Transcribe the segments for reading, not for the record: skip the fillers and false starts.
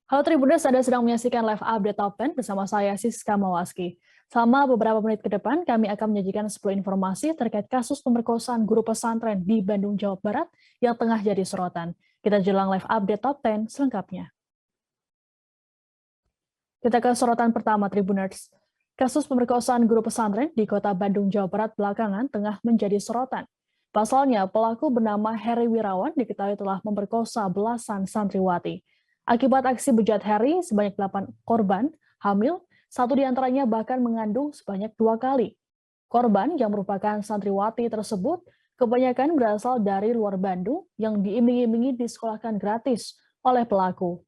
Halo Tribuners, Anda sedang menyaksikan live update Top 10 bersama saya Siska Mawaski. Selama beberapa menit ke depan, kami akan menyajikan 10 informasi terkait kasus pemerkosaan guru pesantren di Bandung, Jawa Barat yang tengah jadi sorotan. Kita jelang live update Top 10 selengkapnya. Kita ke sorotan pertama, Tribuners. Kasus pemerkosaan guru pesantren di kota Bandung, Jawa Barat belakangan tengah menjadi sorotan. Pasalnya, pelaku bernama Heri Wirawan diketahui telah memperkosa belasan santriwati. Akibat aksi bejat Heri, sebanyak 8 korban hamil, satu diantaranya bahkan mengandung sebanyak 2 kali. Korban yang merupakan santriwati tersebut kebanyakan berasal dari luar Bandung yang diiming-imingi disekolahkan gratis oleh pelaku.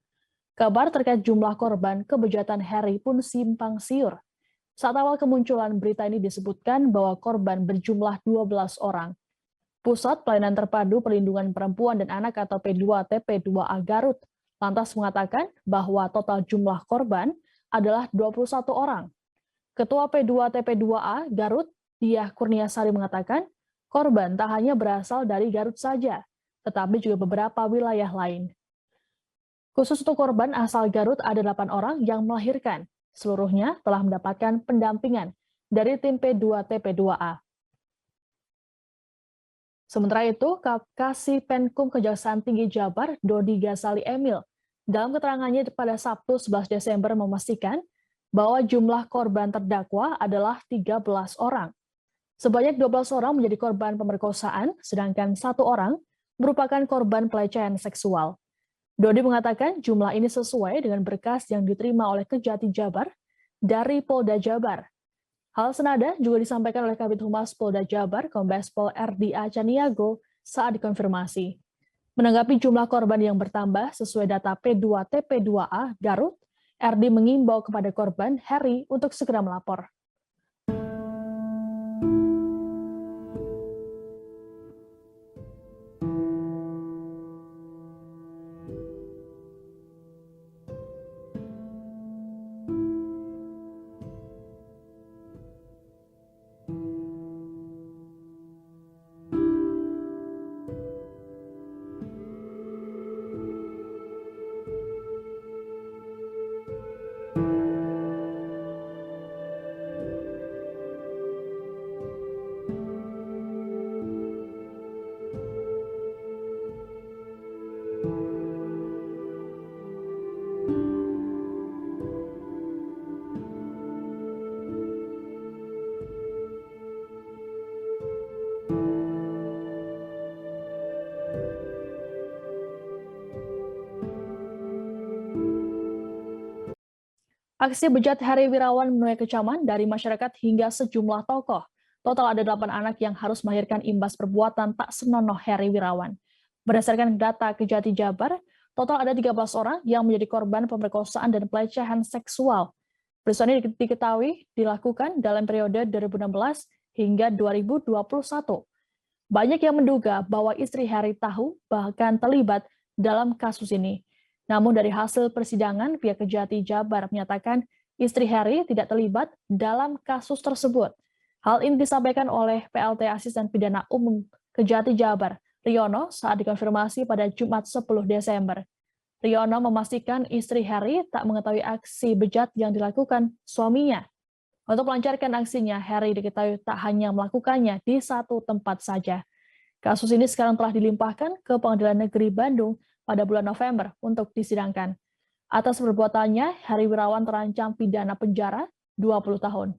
Kabar terkait jumlah korban kebejatan Heri pun simpang siur. Saat awal kemunculan berita ini disebutkan bahwa korban berjumlah 12 orang. Pusat Pelayanan Terpadu Perlindungan Perempuan dan Anak atau P2TP2A Garut lantas mengatakan bahwa total jumlah korban adalah 21 orang. Ketua P2TP2A Garut, Diah Kurniasari mengatakan, korban tak hanya berasal dari Garut saja, tetapi juga beberapa wilayah lain. Khusus untuk korban asal Garut ada 8 orang yang melahirkan. Seluruhnya telah mendapatkan pendampingan dari tim P2TP2A. Sementara itu, Kasih Penkum Kejaksaan Tinggi Jabar, Dodi Ghazali Emil, dalam keterangannya pada Sabtu 11 Desember memastikan bahwa jumlah korban terdakwa adalah 13 orang. Sebanyak 12 orang menjadi korban pemerkosaan, sedangkan 1 orang merupakan korban pelecehan seksual. Dodi mengatakan jumlah ini sesuai dengan berkas yang diterima oleh Kejati Jabar dari Polda Jabar. Hal senada juga disampaikan oleh Kabid Humas Polda Jabar, Kombes Pol RDA Caniago saat dikonfirmasi. Menanggapi jumlah korban yang bertambah sesuai data P2TP2A Garut, RD mengimbau kepada korban Heri untuk segera melapor. Aksi bejat Heri Wirawan menuai kecaman dari masyarakat hingga sejumlah tokoh. Total ada 8 anak yang harus melahirkan imbas perbuatan tak senonoh Heri Wirawan. Berdasarkan data Kejati Jabar, total ada 13 orang yang menjadi korban pemerkosaan dan pelecehan seksual. Peristiwa ini diketahui dilakukan dalam periode 2016 hingga 2021. Banyak yang menduga bahwa istri Heri tahu bahkan terlibat dalam kasus ini. Namun dari hasil persidangan, pihak Kejati Jabar menyatakan istri Heri tidak terlibat dalam kasus tersebut. Hal ini disampaikan oleh PLT Asisten Pidana Umum Kejati Jabar, Riono, saat dikonfirmasi pada Jumat 10 Desember. Riono memastikan istri Heri tak mengetahui aksi bejat yang dilakukan suaminya. Untuk melancarkan aksinya, Heri diketahui tak hanya melakukannya di satu tempat saja. Kasus ini sekarang telah dilimpahkan ke Pengadilan Negeri Bandung pada bulan November untuk disidangkan. Atas perbuatannya, Heri Wirawan terancam pidana penjara 20 tahun.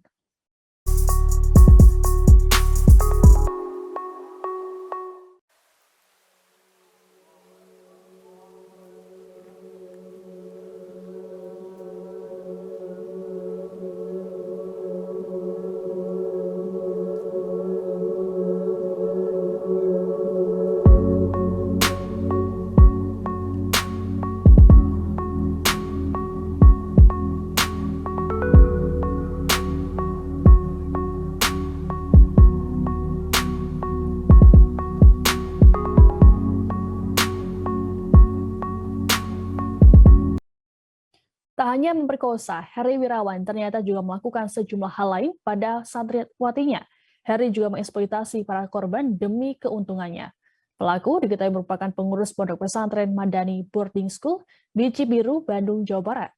Tak hanya memperkosa, Heri Wirawan ternyata juga melakukan sejumlah hal lain pada santriwatinya. Heri juga mengeksploitasi para korban demi keuntungannya. Pelaku diketahui merupakan pengurus pondok pesantren Madani Boarding School di Cibiru, Bandung, Jawa Barat.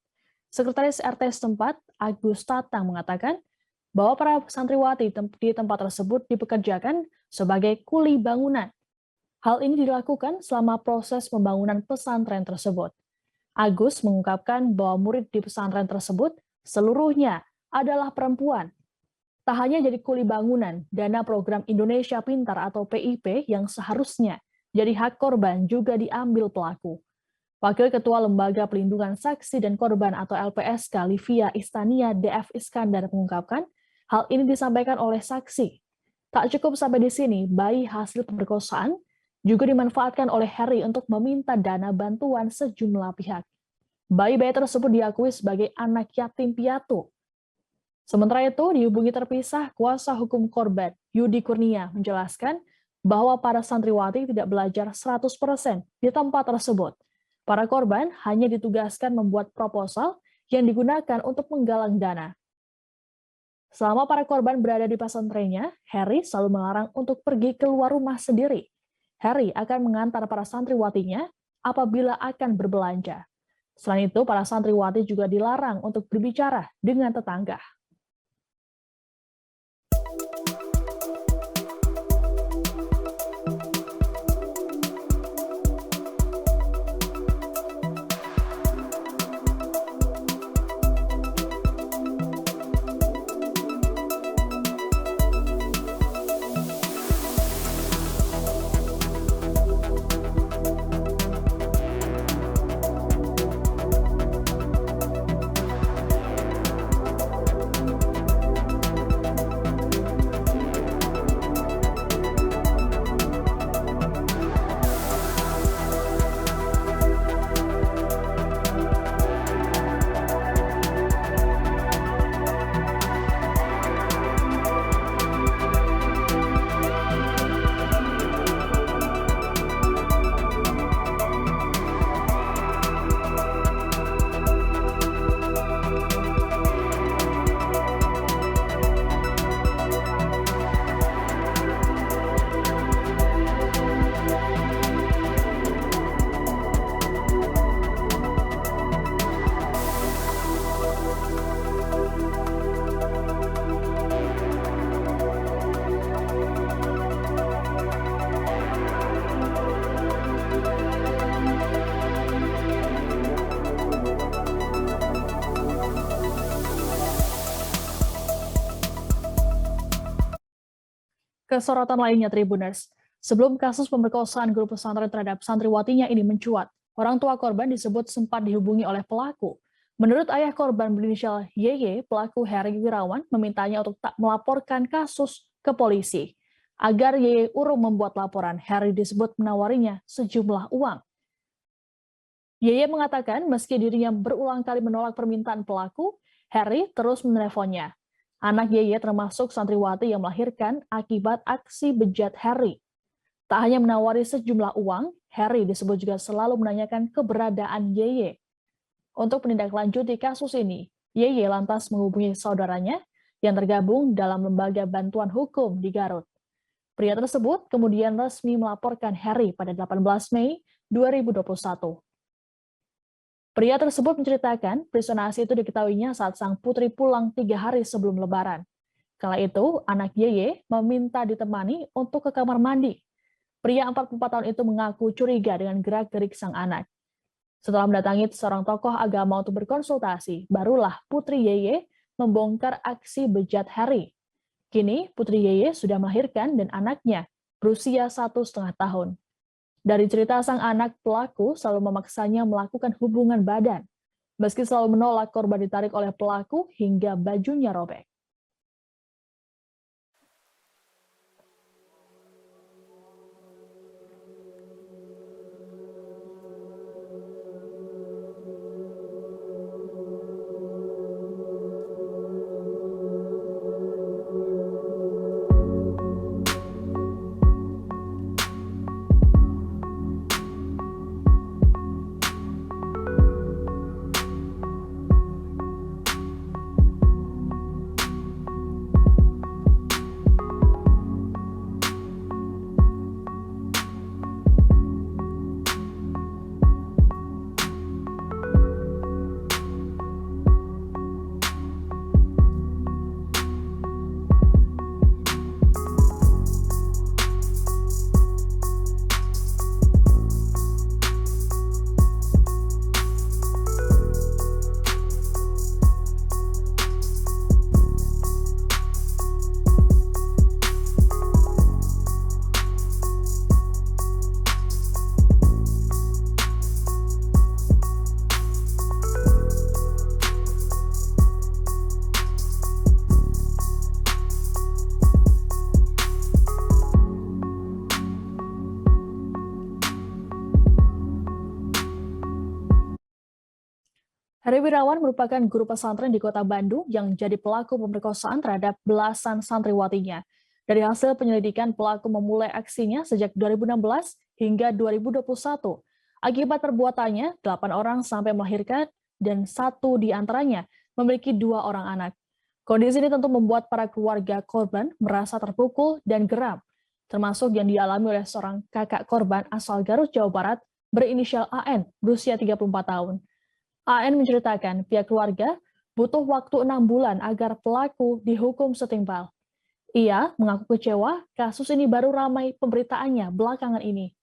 Sekretaris RT setempat, Agus Tatang, mengatakan bahwa para santriwati di tempat tersebut dipekerjakan sebagai kuli bangunan. Hal ini dilakukan selama proses pembangunan pesantren tersebut. Agus mengungkapkan bahwa murid di pesantren tersebut seluruhnya adalah perempuan. Tak hanya jadi kuli bangunan, dana program Indonesia Pintar atau PIP yang seharusnya jadi hak korban juga diambil pelaku. Wakil Ketua Lembaga Pelindungan Saksi dan Korban atau LPSK Livia Istania DF Iskandar mengungkapkan hal ini disampaikan oleh saksi. Tak cukup sampai di sini, bayi hasil pemerkosaan juga dimanfaatkan oleh Harry untuk meminta dana bantuan sejumlah pihak. Bayi-bayi tersebut diakui sebagai anak yatim piatu. Sementara itu, dihubungi terpisah, kuasa hukum korban, Yudi Kurnia, menjelaskan bahwa para santriwati tidak belajar 100% di tempat tersebut. Para korban hanya ditugaskan membuat proposal yang digunakan untuk menggalang dana. Selama para korban berada di pesantrennya, Harry selalu melarang untuk pergi keluar rumah sendiri. Harry akan mengantar para santriwatinya apabila akan berbelanja. Selain itu, para santriwati juga dilarang untuk berbicara dengan tetangga. Kesorotan lainnya Tribuners, sebelum kasus pemerkosaan guru pesantren terhadap santriwatinya ini mencuat, orang tua korban disebut sempat dihubungi oleh pelaku. Menurut ayah korban berinisial YY, pelaku Harry Wirawan memintanya untuk tak melaporkan kasus ke polisi. Agar YY urung membuat laporan, Harry disebut menawarinya sejumlah uang. YY mengatakan meski dirinya berulang kali menolak permintaan pelaku, Harry terus meneleponnya. Anak YY termasuk santriwati yang melahirkan akibat aksi bejat Harry. Tak hanya menawari sejumlah uang, Harry disebut juga selalu menanyakan keberadaan YY. Untuk menindaklanjuti kasus ini, YY lantas menghubungi saudaranya yang tergabung dalam lembaga bantuan hukum di Garut. Pria tersebut kemudian resmi melaporkan Harry pada 18 Mei 2021. Pria tersebut menceritakan peristiwa naas itu diketahuinya saat sang putri pulang 3 hari sebelum Lebaran. Kala itu, anak YY meminta ditemani untuk ke kamar mandi. Pria 44 tahun itu mengaku curiga dengan gerak-gerik sang anak. Setelah mendatangi seorang tokoh agama untuk berkonsultasi, barulah putri YY membongkar aksi bejat Harry. Kini, putri YY sudah melahirkan dan anaknya berusia 1,5 tahun. Dari cerita sang anak, pelaku selalu memaksanya melakukan hubungan badan. Meski selalu menolak, korban ditarik oleh pelaku hingga bajunya robek. Heri Wirawan merupakan guru pesantren di Kota Bandung yang jadi pelaku pemerkosaan terhadap belasan santriwatinya. Dari hasil penyelidikan, pelaku memulai aksinya sejak 2016 hingga 2021. Akibat perbuatannya, 8 orang sampai melahirkan dan 1 di antaranya memiliki 2 orang anak. Kondisi ini tentu membuat para keluarga korban merasa terpukul dan geram, termasuk yang dialami oleh seorang kakak korban asal Garut, Jawa Barat, berinisial AN, berusia 34 tahun. AN menceritakan pihak keluarga butuh waktu 6 bulan agar pelaku dihukum setimpal. Ia mengaku kecewa kasus ini baru ramai pemberitaannya belakangan ini.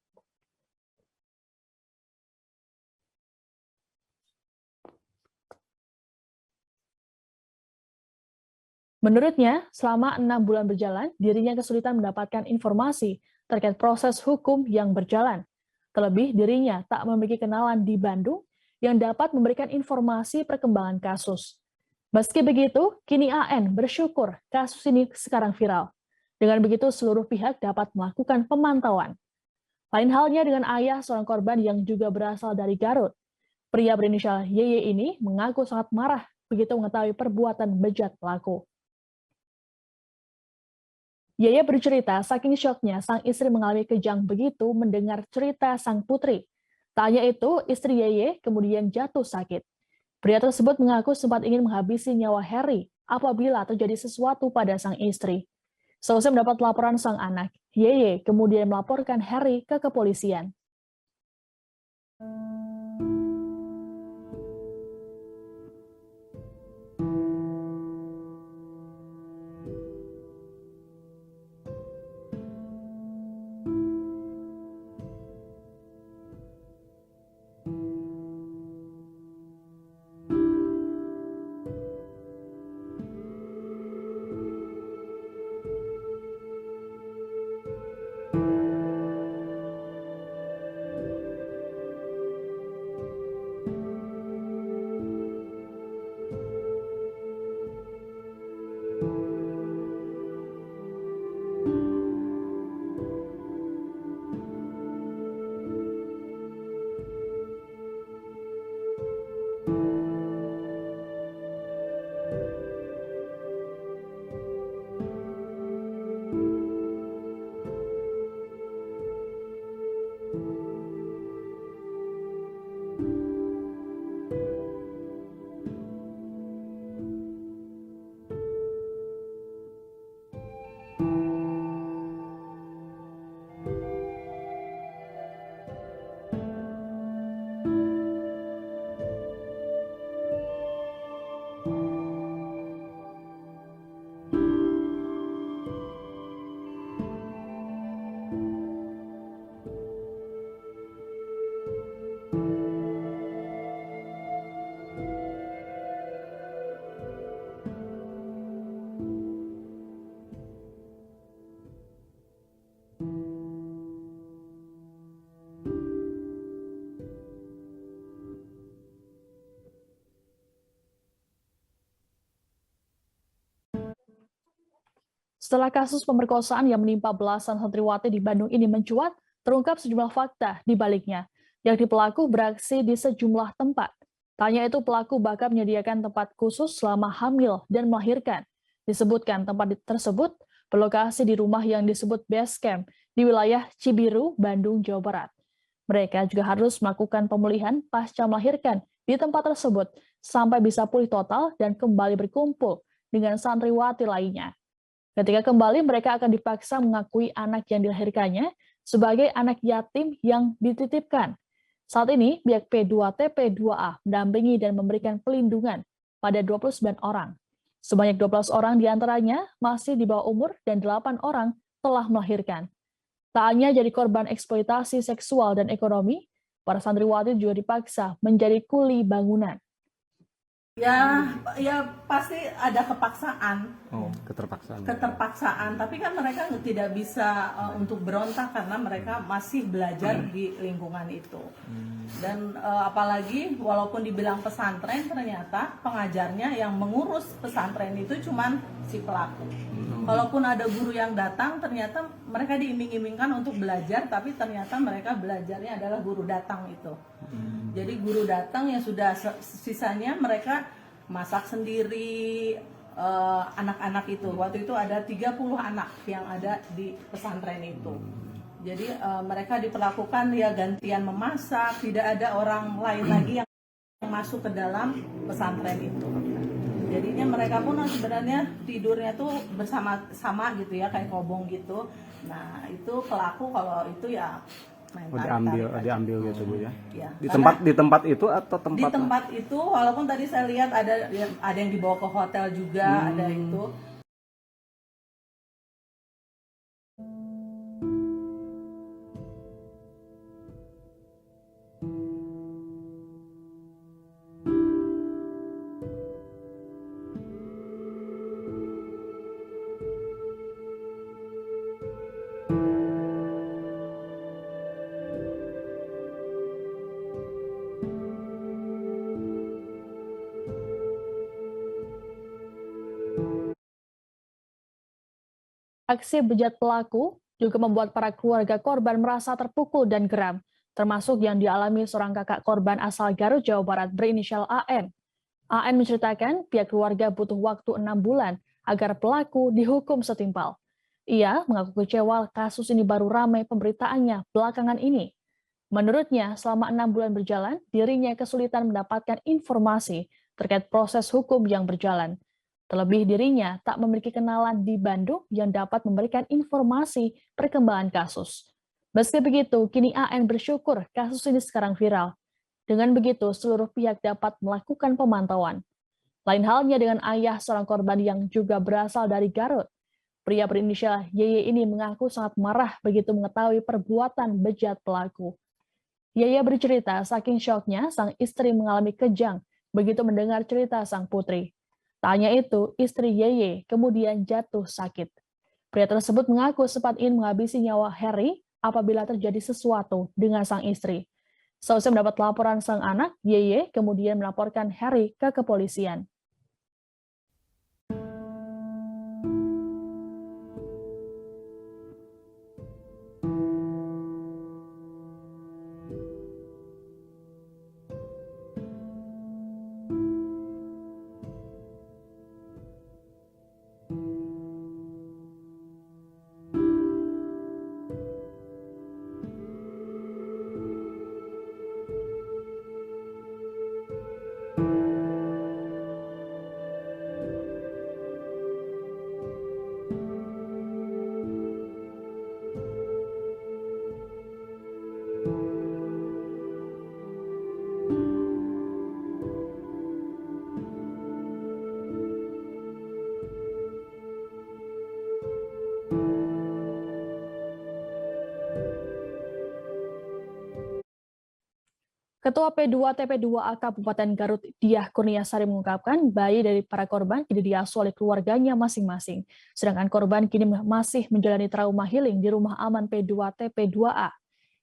Menurutnya, selama 6 bulan berjalan, dirinya kesulitan mendapatkan informasi terkait proses hukum yang berjalan. Terlebih, dirinya tak memiliki kenalan di Bandung yang dapat memberikan informasi perkembangan kasus. Meski begitu, kini AN bersyukur kasus ini sekarang viral. Dengan begitu, seluruh pihak dapat melakukan pemantauan. Lain halnya dengan ayah seorang korban yang juga berasal dari Garut. Pria berinisial YY ini mengaku sangat marah begitu mengetahui perbuatan bejat pelaku. Yaya bercerita, saking syoknya sang istri mengalami kejang begitu mendengar cerita sang putri. Tak hanya itu, istri Yeye kemudian jatuh sakit. Pria tersebut mengaku sempat ingin menghabisi nyawa Harry apabila terjadi sesuatu pada sang istri. Seusai mendapat laporan sang anak, Yeye kemudian melaporkan Harry ke kepolisian. Setelah kasus pemerkosaan yang menimpa belasan santriwati di Bandung ini mencuat, terungkap sejumlah fakta di baliknya, yakni pelaku beraksi di sejumlah tempat. Tanya itu pelaku bahkan menyediakan tempat khusus selama hamil dan melahirkan. Disebutkan tempat tersebut berlokasi di rumah yang disebut base camp di wilayah Cibiru, Bandung, Jawa Barat. Mereka juga harus melakukan pemulihan pasca melahirkan di tempat tersebut sampai bisa pulih total dan kembali berkumpul dengan santriwati lainnya. Ketika kembali, mereka akan dipaksa mengakui anak yang dilahirkannya sebagai anak yatim yang dititipkan. Saat ini, pihak P2TP2A mendampingi dan memberikan pelindungan pada 29 orang. Sebanyak 12 orang diantaranya masih di bawah umur dan 8 orang telah melahirkan. Tak hanya jadi korban eksploitasi seksual dan ekonomi, para santriwati juga dipaksa menjadi kuli bangunan. Ya pasti ada kepaksaan. Keterpaksaan. Keterpaksaan, tapi kan mereka tidak bisa untuk berontak karena mereka masih belajar di lingkungan itu. Dan apalagi walaupun dibilang pesantren, ternyata pengajarnya yang mengurus pesantren itu cuman si pelaku. Kalaupun ada guru yang datang, ternyata mereka diiming-imingkan untuk belajar, tapi ternyata mereka belajarnya adalah guru datang itu. Jadi guru datang yang sudah sisanya mereka masak sendiri, anak-anak itu. Waktu itu ada 30 anak yang ada di pesantren itu. Jadi mereka diperlakukan ya gantian memasak, tidak ada orang lain lagi yang masuk ke dalam pesantren itu. Jadinya mereka pun sebenarnya tidurnya tuh bersama-sama gitu ya, kayak kobong gitu. Nah itu pelaku kalau itu ya diambil gitu Bu ya. Ya, Di tempat itu atau tempat? Di tempat itu, walaupun tadi saya lihat ada yang dibawa ke hotel juga, ada itu. Aksi bejat pelaku juga membuat para keluarga korban merasa terpukul dan geram, termasuk yang dialami seorang kakak korban asal Garut, Jawa Barat berinisial AN. AN menceritakan pihak keluarga butuh waktu 6 bulan agar pelaku dihukum setimpal. Ia mengaku kecewa kasus ini baru ramai pemberitaannya belakangan ini. Menurutnya, selama 6 bulan berjalan, dirinya kesulitan mendapatkan informasi terkait proses hukum yang berjalan. Terlebih dirinya tak memiliki kenalan di Bandung yang dapat memberikan informasi perkembangan kasus. Meski begitu, kini AN bersyukur kasus ini sekarang viral. Dengan begitu, seluruh pihak dapat melakukan pemantauan. Lain halnya dengan ayah seorang korban yang juga berasal dari Garut. Pria berinisial YY ini mengaku sangat marah begitu mengetahui perbuatan bejat pelaku. YY bercerita saking syoknya sang istri mengalami kejang begitu mendengar cerita sang putri. Tak hanya itu, istri YY kemudian jatuh sakit. Pria tersebut mengaku sempat ingin menghabisi nyawa Harry apabila terjadi sesuatu dengan sang istri. Seusai mendapat laporan sang anak, YY kemudian melaporkan Harry ke kepolisian. Ketua P2TP2A Kabupaten Garut Diah Kurniasari mengungkapkan bayi dari para korban kini diasuh oleh keluarganya masing-masing. Sedangkan korban kini masih menjalani trauma healing di rumah aman P2TP2A.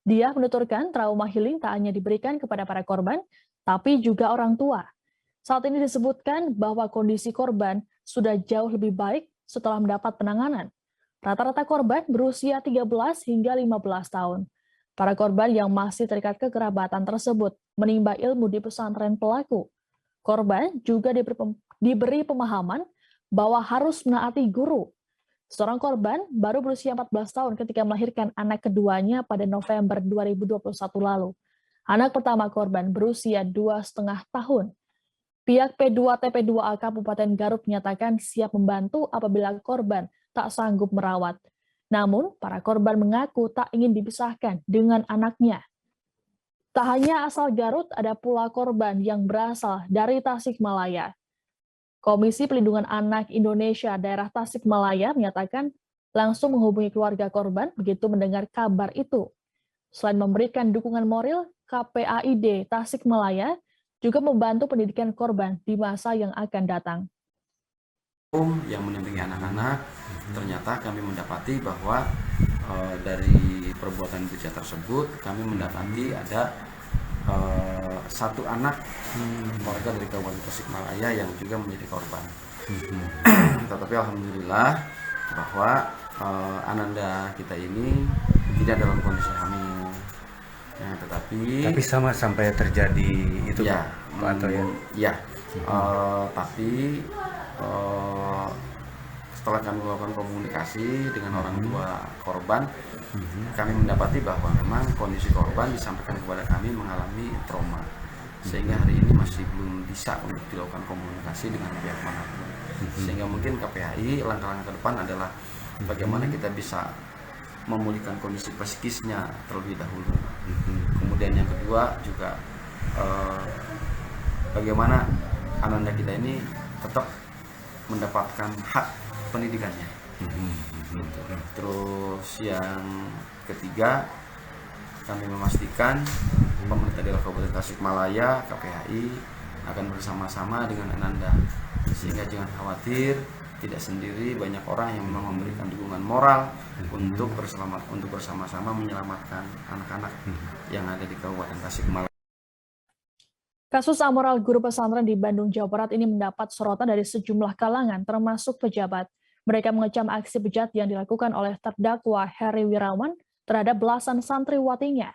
Diah menuturkan trauma healing tak hanya diberikan kepada para korban, tapi juga orang tua. Saat ini disebutkan bahwa kondisi korban sudah jauh lebih baik setelah mendapat penanganan. Rata-rata korban berusia 13 hingga 15 tahun. Para korban yang masih terikat kekerabatan tersebut menimba ilmu di pesantren pelaku. Korban juga diberi pemahaman bahwa harus menaati guru. Seorang korban baru berusia 14 tahun ketika melahirkan anak keduanya pada November 2021 lalu. Anak pertama korban berusia 2,5 tahun. Pihak P2TP2A Kabupaten Garut menyatakan siap membantu apabila korban tak sanggup merawat. Namun, para korban mengaku tak ingin dipisahkan dengan anaknya. Tak hanya asal Garut, ada pula korban yang berasal dari Tasikmalaya. Komisi Pelindungan Anak Indonesia daerah Tasikmalaya menyatakan langsung menghubungi keluarga korban begitu mendengar kabar itu. Selain memberikan dukungan moral, KPAID Tasikmalaya juga membantu pendidikan korban di masa yang akan datang. Yang mendampingi anak-anak, ternyata kami mendapati bahwa dari perbuatan bejat tersebut kami mendapati ada satu anak warga dari Kabupaten Tasikmalaya yang juga menjadi korban. Tetapi alhamdulillah bahwa Ananda kita ini tidak dalam kondisi hamil. Nah, Tapi sama sampai terjadi itu ya, Pak atau ya? ya. Tapi setelah kami melakukan komunikasi dengan orang tua korban, kami mendapati bahwa memang kondisi korban disampaikan kepada kami mengalami trauma, sehingga hari ini masih belum bisa untuk dilakukan komunikasi dengan pihak manapun. Sehingga mungkin KPAI langkah-langkah ke depan adalah bagaimana kita bisa memulihkan kondisi psikisnya terlebih dahulu. Kemudian yang kedua juga bagaimana Ananda kita ini tetap mendapatkan hak pendidikannya. Terus yang ketiga, kami memastikan pemerintah daerah Kabupaten Tasikmalaya, KPAI akan bersama-sama dengan Ananda, sehingga jangan khawatir, tidak sendiri, banyak orang yang memang memberikan dukungan moral untuk bersama-sama menyelamatkan anak-anak yang ada di Kabupaten Tasikmalaya. Kasus amoral guru pesantren di Bandung, Jawa Barat ini mendapat sorotan dari sejumlah kalangan, termasuk pejabat. Mereka mengecam aksi bejat yang dilakukan oleh terdakwa Heri Wirawan terhadap belasan santriwatinya.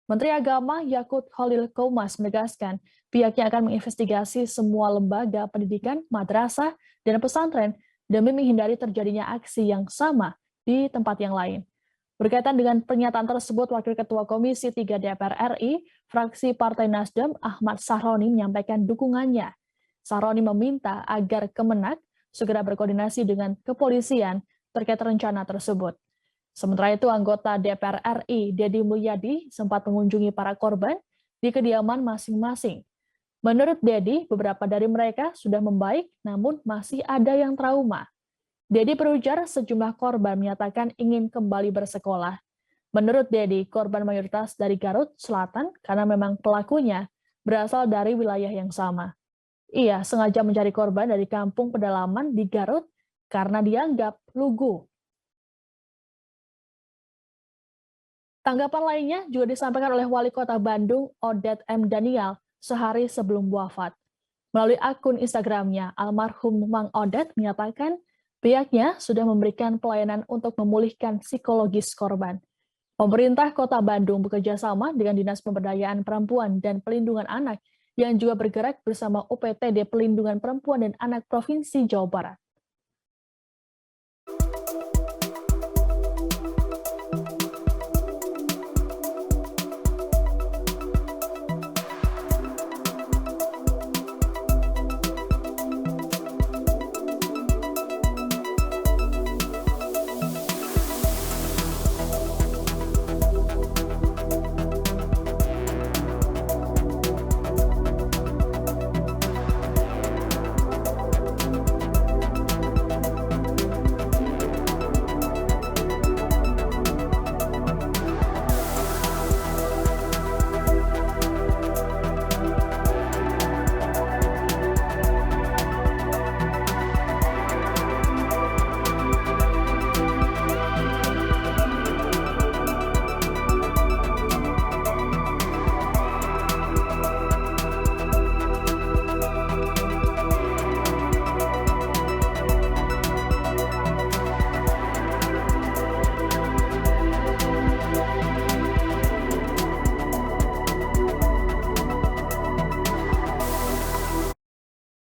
Menteri Agama Yakut Khalil Qomas menegaskan pihaknya akan menginvestigasi semua lembaga pendidikan, madrasah, dan pesantren demi menghindari terjadinya aksi yang sama di tempat yang lain. Berkaitan dengan pernyataan tersebut, Wakil Ketua Komisi 3 DPR RI, fraksi Partai Nasdem, Ahmad Sahroni menyampaikan dukungannya. Sahroni meminta agar Kemenak segera berkoordinasi dengan kepolisian terkait rencana tersebut. Sementara itu, anggota DPR RI, Deddy Mulyadi, sempat mengunjungi para korban di kediaman masing-masing. Menurut Deddy, beberapa dari mereka sudah membaik, namun masih ada yang trauma. Deddy berujar sejumlah korban menyatakan ingin kembali bersekolah. Menurut Deddy, korban mayoritas dari Garut Selatan karena memang pelakunya berasal dari wilayah yang sama. Ia sengaja mencari korban dari kampung pedalaman di Garut karena dianggap lugu. Tanggapan lainnya juga disampaikan oleh Wali Kota Bandung, Odette M. Daniel, sehari sebelum wafat. Melalui akun Instagramnya, almarhum Mang Odette menyatakan pihaknya sudah memberikan pelayanan untuk memulihkan psikologis korban. Pemerintah Kota Bandung bekerja sama dengan Dinas Pemberdayaan Perempuan dan Pelindungan Anak yang juga bergerak bersama UPTD Pelindungan Perempuan dan Anak Provinsi Jawa Barat.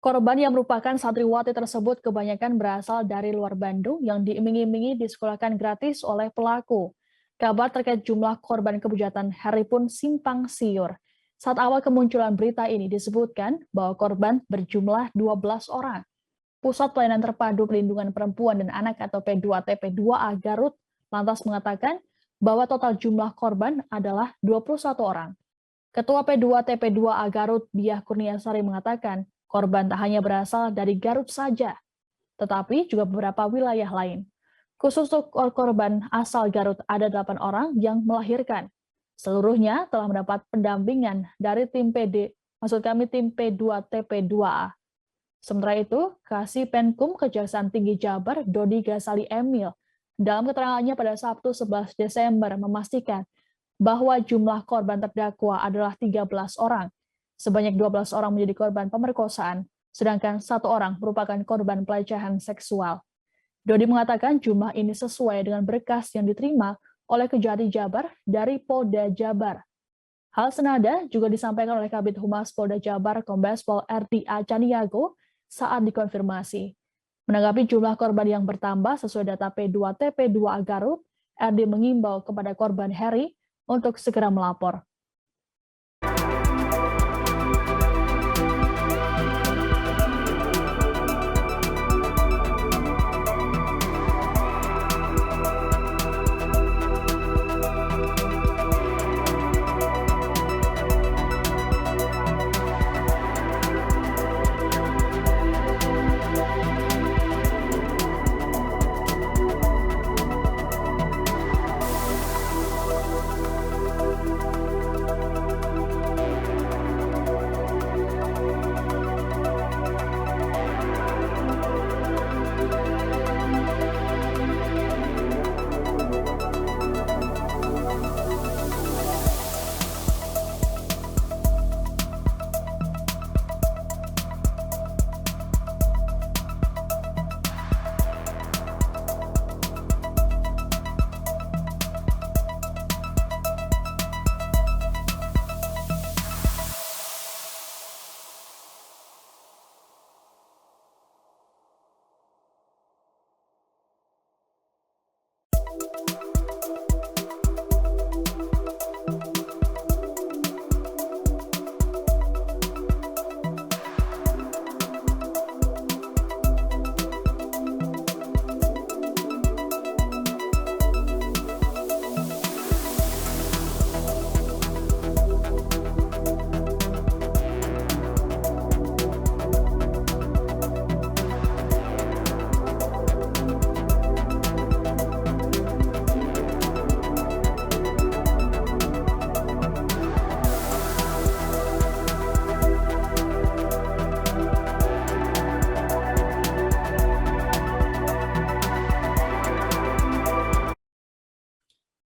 Korban yang merupakan santriwati tersebut kebanyakan berasal dari luar Bandung yang diiming-imingi disekolahkan gratis oleh pelaku. Kabar terkait jumlah korban kebejatan Heri pun simpang siur. Saat awal kemunculan berita ini disebutkan bahwa korban berjumlah 12 orang. Pusat Pelayanan Terpadu Pelindungan Perempuan dan Anak atau P2TP2A Garut lantas mengatakan bahwa total jumlah korban adalah 21 orang. Ketua P2TP2A Garut, Diah Kurniasari mengatakan, korban tak hanya berasal dari Garut saja, tetapi juga beberapa wilayah lain. Khusus untuk korban asal Garut ada 8 orang yang melahirkan. Seluruhnya telah mendapat pendampingan dari tim tim P2TP2A. Sementara itu, Kasih Penkum Kejaksaan Tinggi Jabar, Dodi Ghazali Emil, dalam keterangannya pada Sabtu 11 Desember memastikan bahwa jumlah korban terdakwa adalah 13 orang. Sebanyak 12 orang menjadi korban pemerkosaan, sedangkan 1 orang merupakan korban pelecehan seksual. Dodi mengatakan jumlah ini sesuai dengan berkas yang diterima oleh Kejati Jabar dari Polda Jabar. Hal senada juga disampaikan oleh Kabid Humas Polda Jabar Kombes Pol RDA Caniago saat dikonfirmasi. Menanggapi jumlah korban yang bertambah sesuai data P2 TP2 Garut, RD mengimbau kepada korban Harry untuk segera melapor.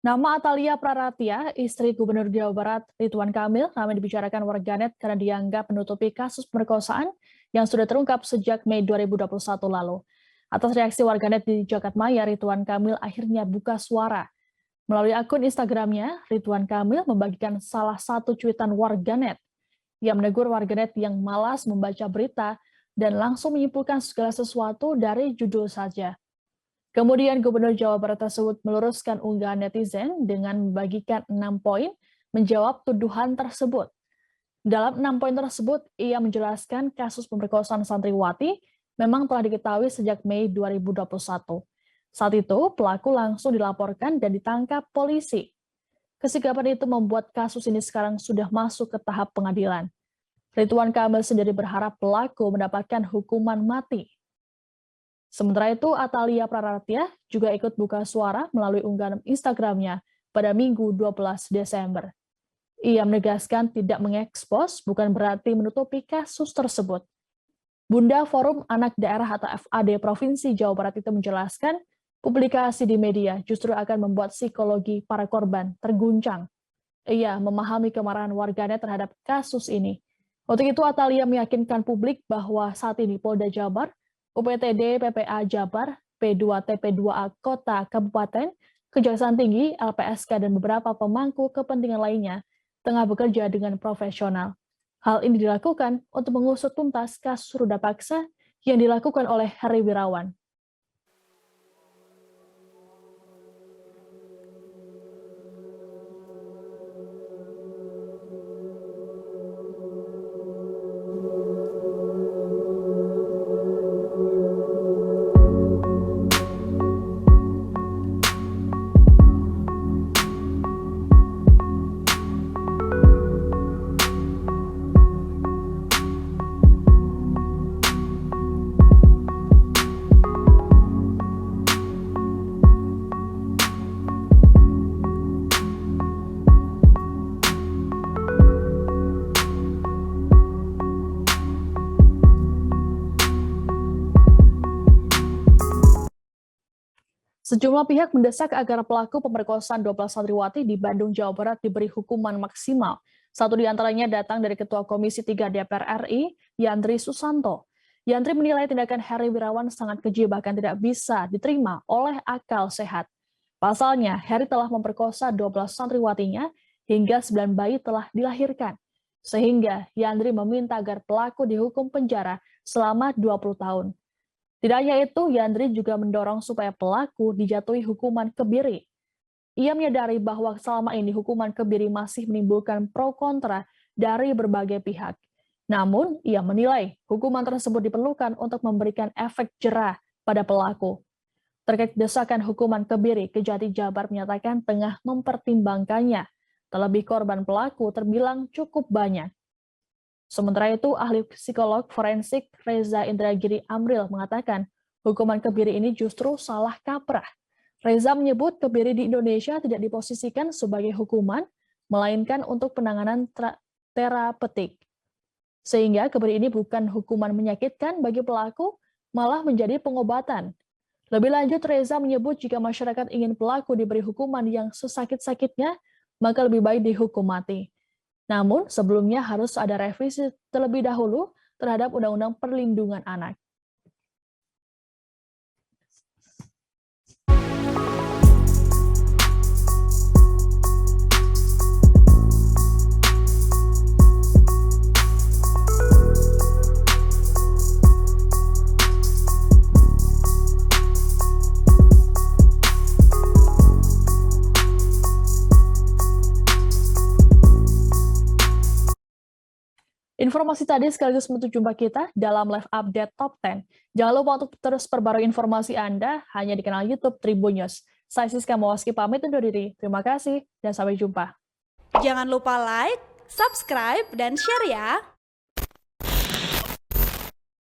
Nama Atalia Praratia, istri Gubernur Jawa Barat Ridwan Kamil, ramai dibicarakan warganet karena dianggap menutupi kasus pemerkosaan yang sudah terungkap sejak Mei 2021 lalu. Atas reaksi warganet di Jagadmaya, Ridwan Kamil akhirnya buka suara. Melalui akun Instagramnya, Ridwan Kamil membagikan salah satu cuitan warganet. Ia menegur warganet yang malas membaca berita dan langsung menyimpulkan segala sesuatu dari judul saja. Kemudian Gubernur Jawa Barat tersebut meluruskan unggahan netizen dengan membagikan 6 poin menjawab tuduhan tersebut. Dalam 6 poin tersebut, ia menjelaskan kasus pemerkosaan santriwati memang telah diketahui sejak Mei 2021. Saat itu, pelaku langsung dilaporkan dan ditangkap polisi. Kesikapan itu membuat kasus ini sekarang sudah masuk ke tahap pengadilan. Ridwan Kamil sendiri berharap pelaku mendapatkan hukuman mati. Sementara itu, Atalia Praratia juga ikut buka suara melalui unggahan Instagramnya pada Minggu 12 Desember. Ia menegaskan tidak mengekspos bukan berarti menutupi kasus tersebut. Bunda Forum Anak Daerah atau FAD Provinsi Jawa Barat itu menjelaskan, publikasi di media justru akan membuat psikologi para korban terguncang. Ia memahami kemarahan warganet terhadap kasus ini. Untuk itu, Atalia meyakinkan publik bahwa saat ini Polda Jabar, UPTD PPA Jabar, P2 TP2A Kota Kabupaten, Kejaksaan Tinggi, LPSK, dan beberapa pemangku kepentingan lainnya tengah bekerja dengan profesional. Hal ini dilakukan untuk mengusut tuntas kasus ruda paksa yang dilakukan oleh Harry Wirawan. Sejumlah pihak mendesak agar pelaku pemerkosaan 12 santriwati di Bandung, Jawa Barat diberi hukuman maksimal. Satu di antaranya datang dari Ketua Komisi 3 DPR RI, Yandri Susanto. Yandri menilai tindakan Heri Wirawan sangat keji bahkan tidak bisa diterima oleh akal sehat. Pasalnya, Heri telah memperkosa 12 santriwatinya hingga 9 bayi telah dilahirkan. Sehingga Yandri meminta agar pelaku dihukum penjara selama 20 tahun. Tidak hanya itu, Yandri juga mendorong supaya pelaku dijatuhi hukuman kebiri. Ia menyadari bahwa selama ini hukuman kebiri masih menimbulkan pro kontra dari berbagai pihak. Namun, ia menilai hukuman tersebut diperlukan untuk memberikan efek jera pada pelaku. Terkait desakan hukuman kebiri, Kejati Jabar menyatakan tengah mempertimbangkannya. Terlebih korban pelaku terbilang cukup banyak. Sementara itu, ahli psikolog forensik Reza Indragiri Amril mengatakan hukuman kebiri ini justru salah kaprah. Reza menyebut kebiri di Indonesia tidak diposisikan sebagai hukuman, melainkan untuk penanganan terapeutik. Sehingga kebiri ini bukan hukuman menyakitkan bagi pelaku, malah menjadi pengobatan. Lebih lanjut, Reza menyebut jika masyarakat ingin pelaku diberi hukuman yang sesakit-sakitnya, maka lebih baik dihukum mati. Namun, sebelumnya harus ada revisi terlebih dahulu terhadap Undang-Undang Perlindungan Anak. Informasi tadi sekaligus menutup jumpa kita dalam live update Top 10. Jangan lupa untuk terus perbarui informasi Anda hanya di kanal YouTube Tribun News. Saya Siska Mawaski pamit undur diri. Terima kasih dan sampai jumpa. Jangan lupa like, subscribe, dan share ya!